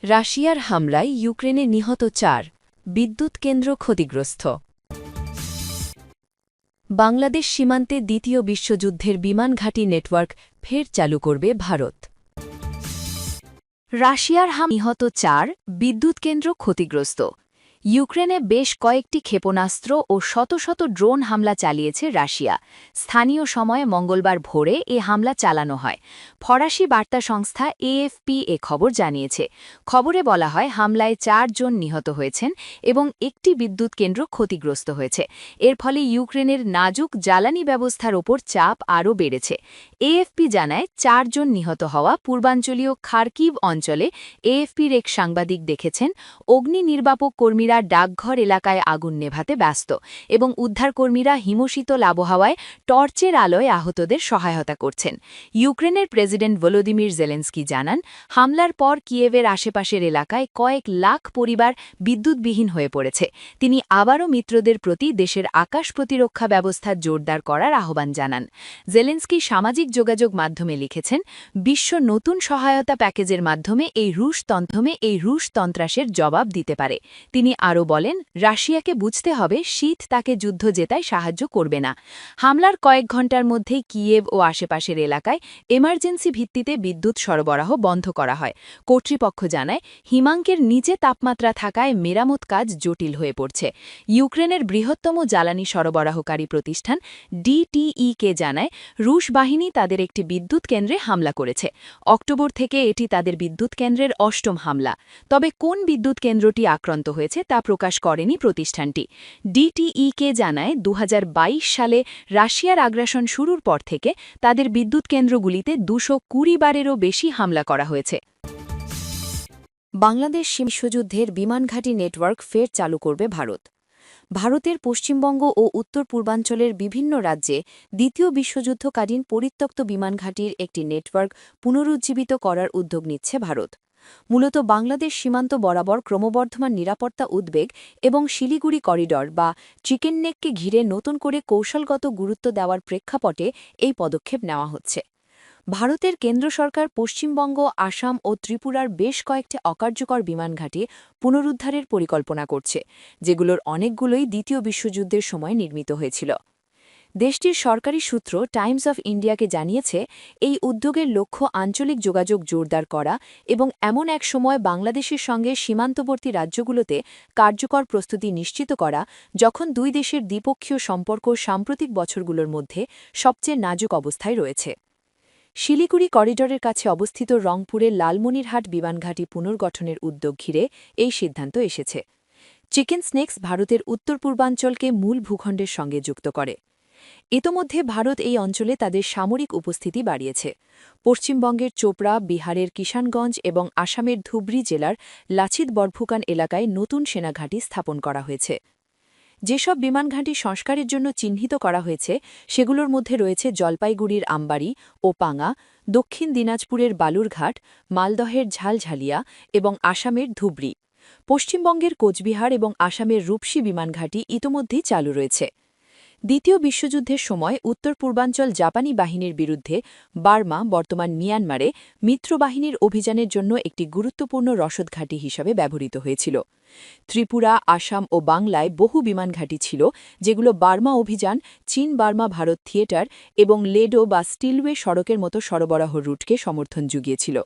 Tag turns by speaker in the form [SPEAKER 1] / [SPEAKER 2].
[SPEAKER 1] রাশিয়ার হামলায় ইউক্রেনে নিহত ৪, বিদ্যুৎ কেন্দ্র ক্ষতিগ্রস্ত। বাংলাদেশ সীমান্তে দ্বিতীয় বিশ্বযুদ্ধের বিমানঘাঁটি নেটওয়ার্ক ফের চালু করবে ভারত। রাশিয়ার নিহত ৪, বিদ্যুৎ কেন্দ্র ক্ষতিগ্রস্ত। ইউক্রেনে বেশ কয়েকটি ক্ষেপণাস্ত্র ও শত শত ড্রোন হামলা চালিয়েছে রাশিয়া। স্থানীয় সময়ে মঙ্গলবার ভোরে এ হামলা চালানো হয়। ফরাসি বার্তা সংস্থা এএফপি এ খবর জানিয়েছে। খবরে বলা হয় হামলায় ৪ জন নিহত হয়েছেন এবং একটি বিদ্যুৎ কেন্দ্র ক্ষতিগ্রস্ত হয়েছে। এর ফলে ইউক্রেনের নাজুক জ্বালানি ব্যবস্থার ওপর চাপ আরও বেড়েছে। এএফপি জানায় ৪ জন নিহত হওয়া পূর্বাঞ্চলীয় খার্কিভ অঞ্চলে এএফপির এক সাংবাদিক দেখেছেন অগ্নি নির্বাপক কর্মীরা ডাকঘর এলাকায় আগুন নেভাতে ব্যস্ত এবং উদ্ধারকর্মীরা হিমশীতল আবহাওয়ায় টর্চের আলোয় আহতদের সহায়তা করছেন। ইউক্রেনের প্রেসিডেন্ট ভলোদিমির জেলেন্সকি জানান হামলার পর কিয়েভের আশেপাশের এলাকায় কয়েক লাখ পরিবার বিদ্যুৎবিহীন হয়ে পড়েছে। তিনি আবারও মিত্রদের প্রতি দেশের আকাশ প্রতিরক্ষা ব্যবস্থা জোরদার করার আহ্বান জানান। জেলেন্সকি সামাজিক যোগাযোগ মাধ্যমে লিখেছেন বিশ্ব নতুন সহায়তা প্যাকেজের মাধ্যমে এই রুশ সন্ত্রাসের জবাব দিতে পারে। তিনি আরও বলেন রাশিয়াকে বুঝতে হবে শীত তাকে যুদ্ধ জেতায় সাহায্য করবে না। হামলার কয়েক ঘণ্টার মধ্যেই কিয়েভ ও আশেপাশের এলাকায় এমার্জেন্সি ভিত্তিতে বিদ্যুৎ সরবরাহ বন্ধ করা হয়। কর্তৃপক্ষ জানায় হিমাঙ্কের নিচে তাপমাত্রা থাকায় মেরামত কাজ জটিল হয়ে পড়ছে। ইউক্রেনের বৃহত্তম জ্বালানি সরবরাহকারী প্রতিষ্ঠান ডিটিইকে জানায় রুশ বাহিনী তাদের একটি বিদ্যুৎ কেন্দ্রে হামলা করেছে। অক্টোবর থেকে এটি তাদের বিদ্যুৎ কেন্দ্রের ৮ম হামলা। তবে কোন বিদ্যুৎ কেন্দ্রটি আক্রান্ত হয়েছে তা প্রকাশ করেনি প্রতিষ্ঠানটি। ডিটিইকে জানায় ২০২২ সালে রাশিয়ার আগ্রাসন শুরুর পর থেকে তাদের বিদ্যুৎ কেন্দ্রগুলিতে ২২০ বারেরও বেশি হামলা করা হয়েছে। বাংলাদেশ বিশ্বযুদ্ধের বিমানঘাঁটি নেটওয়ার্ক ফের চালু করবে ভারত। ভারতের পশ্চিমবঙ্গ ও উত্তর পূর্বাঞ্চলের বিভিন্ন রাজ্যে দ্বিতীয় বিশ্বযুদ্ধকালীন পরিত্যক্ত বিমানঘাঁটির একটি নেটওয়ার্ক পুনরুজ্জীবিত করার উদ্যোগ নিচ্ছে ভারত। মূলত বাংলাদেশ সীমান্ত বরাবর ক্রমবর্ধমান নিরাপত্তা উদ্বেগ এবং শিলিগুড়ি করিডর বা চিকেন নেককে ঘিরে নতুন করে কৌশলগত গুরুত্ব দেওয়ার প্রেক্ষাপটে এই পদক্ষেপ নেওয়া হচ্ছে। ভারতের কেন্দ্র সরকার পশ্চিমবঙ্গ, আসাম ও ত্রিপুরার বেশ কয়েকটি অকার্যকর বিমানঘাঁটি পুনরুদ্ধারের পরিকল্পনা করছে, যেগুলোর অনেকগুলোই দ্বিতীয় বিশ্বযুদ্ধের সময় নির্মিত হয়েছিল। দেশটির সরকারি সূত্র টাইমস অফ ইন্ডিয়াকে জানিয়েছে এই উদ্যোগের লক্ষ্য আঞ্চলিক যোগাযোগ জোরদার করা এবং এমন এক সময় বাংলাদেশের সঙ্গে সীমান্তবর্তী রাজ্যগুলোতে কার্যকর প্রস্তুতি নিশ্চিত করা যখন দুই দেশের দ্বিপক্ষীয় সম্পর্ক সাম্প্রতিক বছরগুলোর মধ্যে সবচেয়ে নাজুক অবস্থায় রয়েছে। শিলিগুড়ি করিডরের কাছে অবস্থিত রংপুরের লালমনিরহাট বিমানঘাঁটি পুনর্গঠনের উদ্যোগ ঘিরে এই সিদ্ধান্ত এসেছে। চিকেন স্নেকস ভারতের উত্তর পূর্বাঞ্চলকে মূল ভূখণ্ডের সঙ্গে যুক্ত করে। ইতোমধ্যে ভারত এই অঞ্চলে তাদের সামরিক উপস্থিতি বাড়িয়েছে। পশ্চিমবঙ্গের চোপড়া, বিহারের কিষানগঞ্জ এবং আসামের ধুবড়ী জেলার লাচিত বরফুকান এলাকায় নতুন সেনাঘাঁটি স্থাপন করা হয়েছে। যেসব বিমানঘাঁটি সংস্কারের জন্য চিহ্নিত করা হয়েছে সেগুলোর মধ্যে রয়েছে জলপাইগুড়ির আমবাড়ি ও পাঙা, দক্ষিণ দিনাজপুরের বালুরঘাট, মালদহের ঝালঝালিয়া এবং আসামের ধুবড়ী। পশ্চিমবঙ্গের কোচবিহার এবং আসামের রূপসী বিমানঘাঁটি ইতোমধ্যেই চালু রয়েছে। দ্বিতীয় বিশ্বযুদ্ধের সময় উত্তর পূর্বাঞ্চল জাপানি বাহিনীর বিরুদ্ধে বার্মা, বর্তমান মিয়ানমারে মিত্রবাহিনীর অভিযানের জন্য একটি গুরুত্বপূর্ণ রসদঘাঁটি হিসাবে ব্যবহৃত হয়েছিল। ত্রিপুরা, আসাম ও বাংলায় বহু বিমানঘাঁটি ছিল, যেগুলো বার্মা অভিযান, চীন বার্মা ভারত থিয়েটার এবং লেডো বা স্টিলওয়ে সড়কের মতো সরবরাহ রুটকে সমর্থন জুগিয়েছিল।